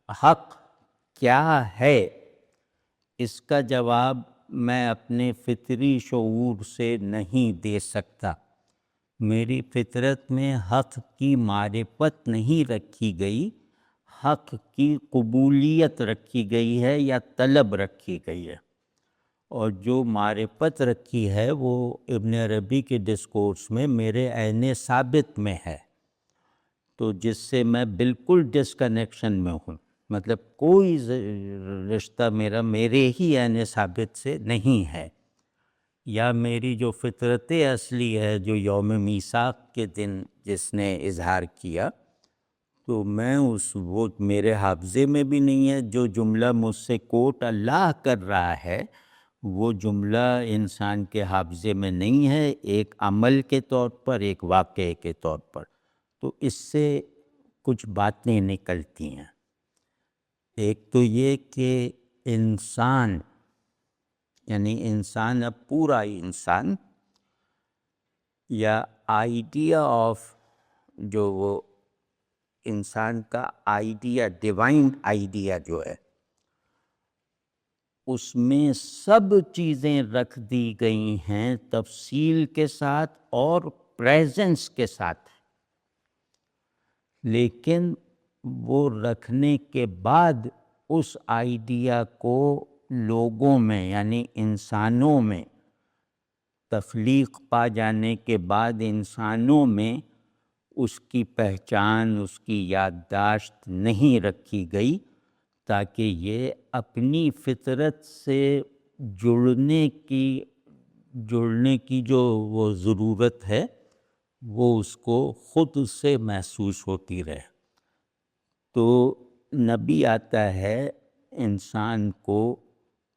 حق کیا ہے، اس کا جواب میں اپنے فطری شعور سے نہیں دے سکتا۔ میری فطرت میں حق کی معرفت نہیں رکھی گئی، حق کی قبولیت رکھی گئی ہے یا طلب رکھی گئی ہے، اور جو معرفت رکھی ہے وہ ابن عربی کے ڈسکورس میں میرے عین ثابت میں ہے، تو جس سے میں بالکل ڈسکنیکشن میں ہوں، مطلب کوئی رشتہ میرے ہی عین ثابت سے نہیں ہے، یا میری جو فطرت اصلی ہے جو یوم میثاق کے دن جس نے اظہار کیا، تو میں وہ میرے حافظے میں بھی نہیں ہے۔ جو جملہ مجھ سے کوٹ اللہ کر رہا ہے وہ جملہ انسان کے حافظے میں نہیں ہے، ایک عمل کے طور پر، ایک واقعے کے طور پر، تو اس سے کچھ باتیں نکلتی ہیں۔ ایک تو یہ کہ انسان، یعنی انسان، اب پورا انسان، یا آئیڈیا آف، جو وہ انسان کا آئیڈیا، ڈیوائن آئیڈیا جو ہے، اس میں سب چیزیں رکھ دی گئی ہیں تفصیل کے ساتھ اور پریزنس کے ساتھ، لیکن وہ رکھنے کے بعد اس آئیڈیا کو لوگوں میں یعنی انسانوں میں، تخلیق پا جانے کے بعد انسانوں میں اس کی پہچان، اس کی یادداشت نہیں رکھی گئی، تاکہ یہ اپنی فطرت سے جڑنے کی جو وہ ضرورت ہے وہ اس کو خود سے محسوس ہوتی رہے۔ تو نبی آتا ہے انسان کو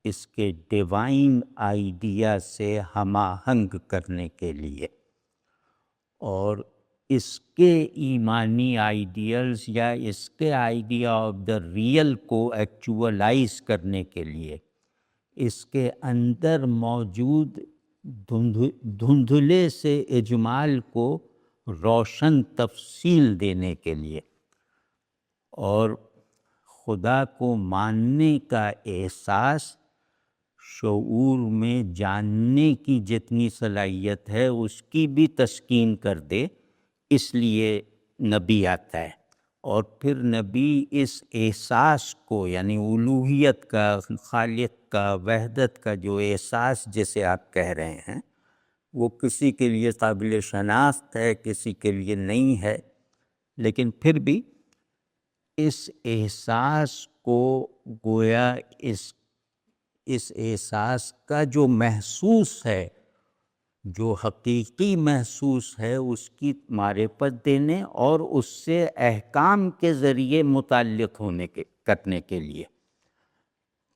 اس کے ڈیوائن آئیڈیا سے ہم آہنگ کرنے کے لیے، اور اس کے ایمانی آئیڈیلز یا اس کے آئیڈیا آف دا ریئل کو ایکچولائز کرنے کے لیے، اس کے اندر موجود دھندلے سے اجمال کو روشن تفصیل دینے کے لیے، اور خدا کو ماننے کا احساس شعور میں جاننے کی جتنی صلاحیت ہے اس کی بھی تسکین کر دے، اس لیے نبی آتا ہے۔ اور پھر نبی اس احساس کو، یعنی الوہیت کا، خالق کا، وحدت کا جو احساس جسے آپ کہہ رہے ہیں، وہ کسی کے لیے قابل شناخت ہے، کسی کے لیے نہیں ہے، لیکن پھر بھی اس احساس کو گویا اس احساس کا جو محسوس ہے، جو حقیقی محسوس ہے، اس کی معرفت دینے اور اس سے احکام کے ذریعے متعلق کرنے کے لیے۔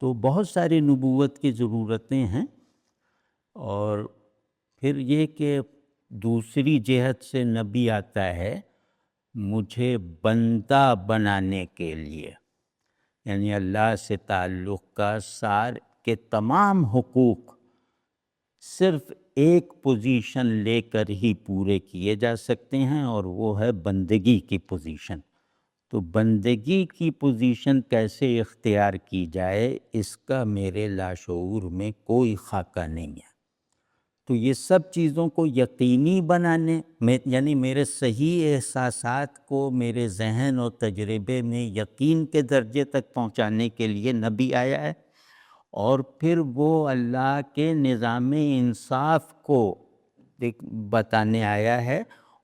تو بہت ساری نبوت کی ضرورتیں ہیں، اور پھر یہ کہ دوسری جہت سے نبی آتا ہے مجھے بندہ بنانے کے لیے، یعنی اللہ سے تعلق کا کے تمام حقوق صرف ایک پوزیشن لے کر ہی پورے کیے جا سکتے ہیں، اور وہ ہے بندگی کی پوزیشن۔ تو بندگی کی پوزیشن کیسے اختیار کی جائے، اس کا میرے لاشعور میں کوئی خاکہ نہیں ہے۔ تو یہ سب چیزوں کو یقینی بنانے میں، یعنی میرے صحیح احساسات کو میرے ذہن اور تجربے میں یقین کے درجے تک پہنچانے کے لیے نبی آیا ہے، اور پھر وہ اللہ کے نظام انصاف کو بتانے آیا ہے،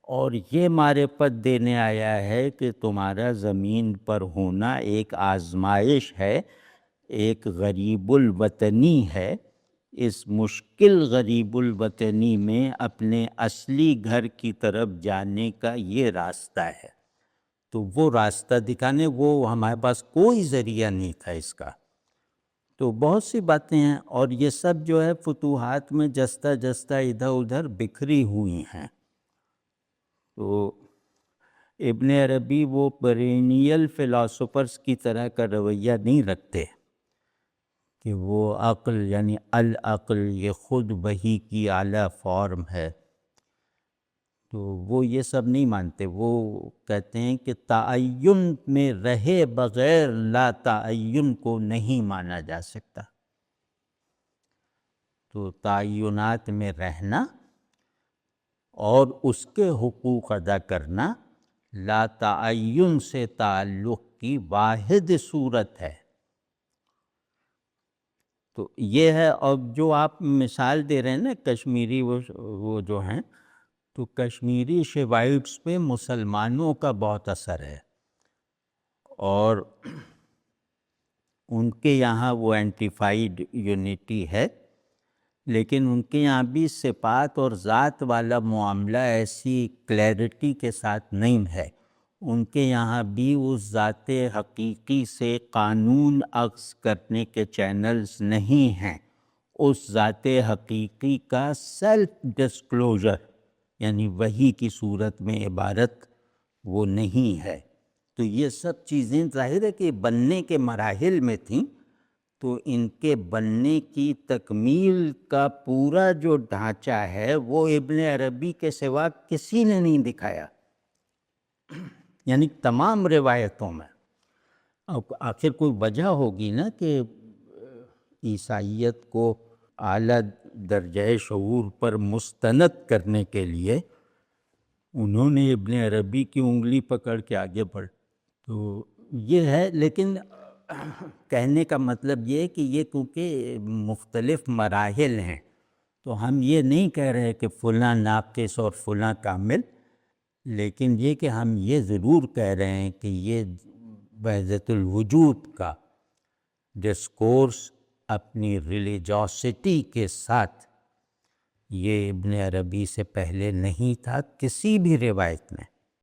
اور یہ معرفت دینے آیا ہے کہ تمہارا زمین پر ہونا ایک آزمائش ہے، ایک غریب الوطنی ہے، اس مشکل غریب الوطنی میں اپنے اصلی گھر کی طرف جانے کا یہ راستہ ہے۔ تو وہ راستہ دکھانے، وہ ہمارے پاس کوئی ذریعہ نہیں تھا اس کا۔ تو بہت سی باتیں ہیں، اور یہ سب جو ہے فتوحات میں جستہ جستہ ادھر ادھر بکھری ہوئی ہیں۔ تو ابن عربی وہ پرینیل فلاسفرز کی طرح کا رویہ نہیں رکھتے کہ وہ عقل، یعنی العقل، یہ خود وحی کی اعلیٰ فارم ہے، تو وہ یہ سب نہیں مانتے، وہ کہتے ہیں کہ تعین میں رہے بغیر لا تعین کو نہیں مانا جا سکتا۔ تو تعینات میں رہنا اور اس کے حقوق ادا کرنا لا تعین سے تعلق کی واحد صورت ہے۔ تو یہ ہے۔ اب جو آپ مثال دے رہے ہیں نا کشمیری وہ جو ہیں، تو کشمیری شیوائٹس پہ مسلمانوں کا بہت اثر ہے، اور ان کے یہاں وہ اینٹیفائڈ یونٹی ہے، لیکن ان کے یہاں بھی صفات اور ذات والا معاملہ ایسی کلیئرٹی کے ساتھ نہیں ہے۔ ان کے یہاں بھی اس ذات حقیقی سے قانون اخذ کرنے کے چینلز نہیں ہیں۔ اس ذات حقیقی کا سیلف ڈسکلوجر یعنی وحی کی صورت میں عبارت وہ نہیں ہے۔ تو یہ سب چیزیں ظاہر ہے کہ بننے کے مراحل میں تھیں، تو ان کے بننے کی تکمیل کا پورا جو ڈھانچہ ہے وہ ابن عربی کے سوا کسی نے نہیں دکھایا، یعنی تمام روایتوں میں۔ اب آخر کوئی وجہ ہوگی نا کہ عیسائیت کو اعلیٰ درجہ شعور پر مستند کرنے کے لیے انہوں نے ابن عربی کی انگلی پکڑ کے آگے بڑھ، تو یہ ہے۔ لیکن کہنے کا مطلب یہ ہے کہ یہ کیونکہ مختلف مراحل ہیں، تو ہم یہ نہیں کہہ رہے کہ فلاں ناقص اور فلاں کامل، لیکن یہ کہ ہم یہ ضرور کہہ رہے ہیں کہ یہ وحدت الوجود کا ڈسکورس اپنی ریلیجوسٹی کے ساتھ یہ ابن عربی سے پہلے نہیں تھا کسی بھی روایت میں۔